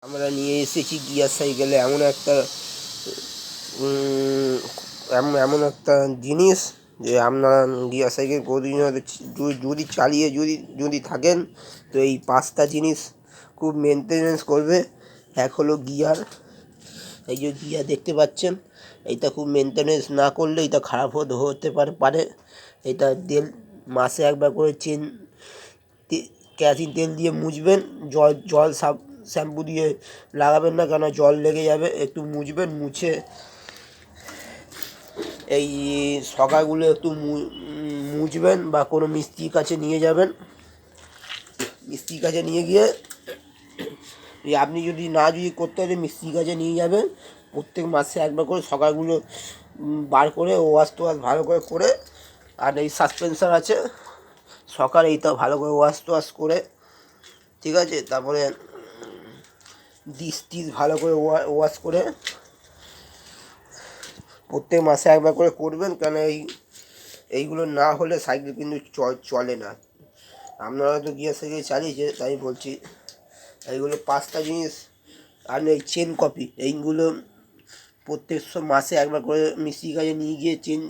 আমরা নিয়ে এসেছি গিয়ার সাইকেলে এমন একটা জিনিস যে আপনারা গিয়ার সাইকেল কোনোদিন যদি চালিয়ে যদি থাকেন তো এই 5টা জিনিস খুব মেনটেনেন্স করবে। এক হলো গিয়ার, এই যে গিয়ার দেখতে পাচ্ছেন, এইটা খুব মেনটেনেন্স না করলে এটা খারাপ হতে পারে। এটা মাসে একবার করে কেরোসিন তেল দিয়ে মুছবেন, জল শ্যাম্পু দিয়ে লাগাবেন না, কেন জল লেগে যাবে। একটু মুছবেন, মুছে এই সকাগুলো একটু মুছবেন বা কোনো মিস্ত্রির কাছে নিয়ে যাবেন। মিস্ত্রির কাছে নিয়ে গিয়ে আপনি যদি করতে পারেন মিস্ত্রির কাছে নিয়ে যাবেন। প্রত্যেক মাসে একবার করে সকাগুলো বার করে ওয়াশ টোয়াশ ভালো করে আর এই সাসপেনশন আছে সকালে এইটা ভালো করে ওয়াশ টোয়াশ করে, ঠিক আছে। তারপরে ডিশ ভালো করে ওয়াশ করে প্রত্যেক মাসে একবার করে করবেন, কেন এইগুলো না হলে সাইকেল কিন্তু চলে না। আপনারা তো গিয়ার সাইকেল চালিয়েছে তাই বলছি। এইগুলো 5টা জিনিস। আর এই চেন কপি, এইগুলো প্রত্যেক মাসে একবার করে মিস্ত্রির কাছে নিয়ে গিয়ে চেন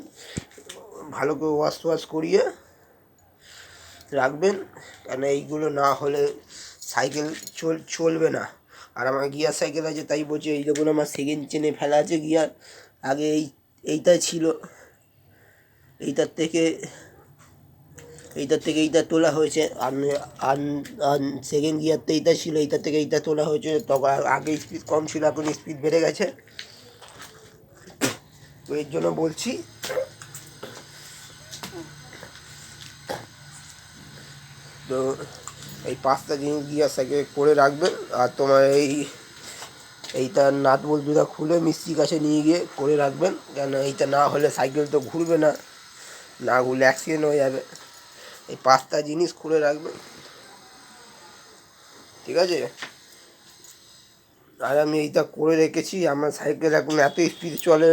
ভালো করে ওয়াশ করিয়ে রাখবেন, কেন এইগুলো না হলে সাইকেল চলবে না। আর আমার গিয়ার সাইকেল আছে তাই বলছি, এই দেখুন আমার সেকেন্ড চেনে ফেলা আছে গিয়ার। আগে এইটা ছিল, এইটার থেকে এইটা তোলা হয়েছে। আর সেকেন্ড গিয়ারতে এইটা ছিল, এইটার থেকে এইটা তোলা হয়েছে। তখন আগে স্পিড কম ছিল, এখন স্পিড বেড়ে গেছে। তো এর জন্য বলছি তো এই 5টা জিনিস গিয়ার সাইকেল করে রাখবেন। আর তোমার এইটা নাট বল্টুটা খুলে মিস্ত্রির কাছে নিয়ে গিয়ে করে রাখবেন, কেন এইটা না হলে সাইকেল তো ঘুরবে না, ঘুরলে অ্যাক্সিডেন্ট হয়ে যাবে। এই 5টা জিনিস খুলে রাখবেন, ঠিক আছে। আর আমি এইটা করে রেখেছি। আমার সাইকেল এখন এত স্পিড চলে,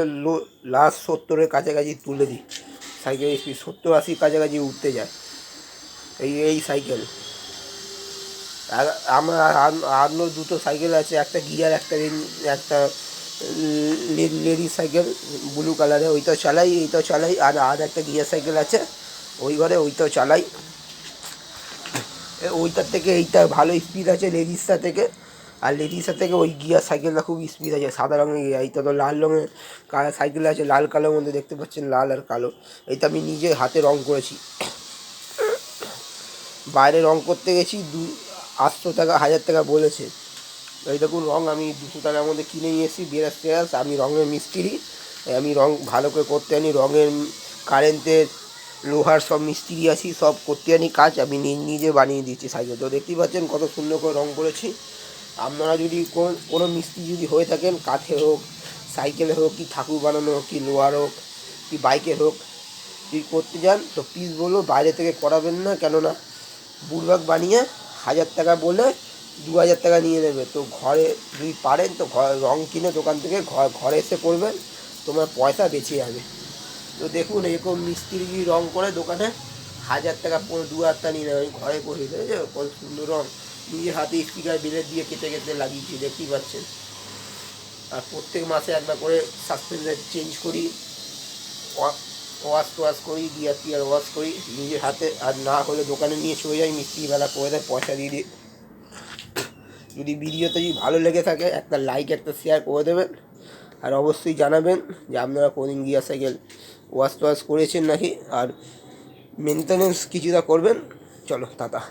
লাস্ট 70-এর কাছাকাছি তুলে দিই। সাইকেল স্পিড 70-80 কাছাকাছি উঠতে যায় এই সাইকেল। আর আমার আরও দুটো সাইকেল আছে, একটা গিয়ার, একটা লেডিস সাইকেল ব্লু কালারে, ওইটাও চালাই, এইটাও চালাই। আর একটা গিয়ার সাইকেল আছে ওই ঘরে, ওইটাও চালাই। ওইটার থেকে এইটা ভালো স্পিড আছে লেডিসটা থেকে। আর লেডিসের থেকে ওই গিয়ার সাইকেলটা খুব স্পিড আছে, সাদা রঙের গিয়ার। এইটা তো লাল রঙের সাইকেল আছে, লাল কালোর মধ্যে দেখতে পাচ্ছেন, লাল আর কালো। এইটা আমি নিজে হাতে রং করেছি। বাইরে রং করতে গেছি 800 টাকা 1000 টাকা বলেছে। এই দেখুন রং আমি 200 টাকার মধ্যে কিনে নিয়ে এসেছি, বিরাজ। আমি রঙের মিস্ত্রি, আমি রং ভালো করে করতে জানি। রঙের, কারেন্টের, লোহার সব মিস্ত্রি আছি, সব করতে জানি কাজ। আমি নিজে বানিয়ে দিচ্ছি সাইকেল। তো দেখতেই পাচ্ছেন কত সুন্দর করে রং করেছি। আপনারা যদি কোনো মিস্ত্রি যদি হয়ে থাকেন, কাঠের হোক, সাইকেলের হোক, কি ঠাকুর বানানো হোক, কি লোহার হোক, কি বাইকের হোক, যদি করতে যান তো প্লিজ বলবো বাইরে থেকে করাবেন না। কেননা বুড়বাক বানিয়ে 1000 টাকা বলে 2000 টাকা নিয়ে নেবে। তো ঘরে যদি পারেন তো রং কিনে দোকান থেকে ঘরে এসে করবেন, তোমার পয়সা বেঁচে যাবে। তো দেখুন এরকম মিস্ত্রি রং করে দোকানে 1000 টাকা 2000 টাকা নিয়ে নেবে, ঘরে করে দিতে কত সুন্দর রং নিজের হাতে স্টিকার বিলেট দিয়ে কেটে লাগিয়েছি, দেখতেই পাচ্ছেন। আর প্রত্যেক মাসে একবার করে সাসপেন্সার চেঞ্জ করি, ওয়াশ করি, গিয়ার ওয়াশ করি নিজের হাতে। আর না হলে দোকানে নিয়ে চলে যাই, মিস্ত্রিবেলা করে দেয়, পয়সা দিয়ে দিই। যদি ভিডিওতে ভালো লেগে থাকে একটা লাইক, একটা শেয়ার করে দেবেন। আর অবশ্যই জানাবেন যে আপনারা কোনদিন গিয়ার সাইকেল ওয়াশ টোয়াশ করেছেন নাকি। আর মেনটেনেন্স কিছুটা করবেন। চলো, টাটা।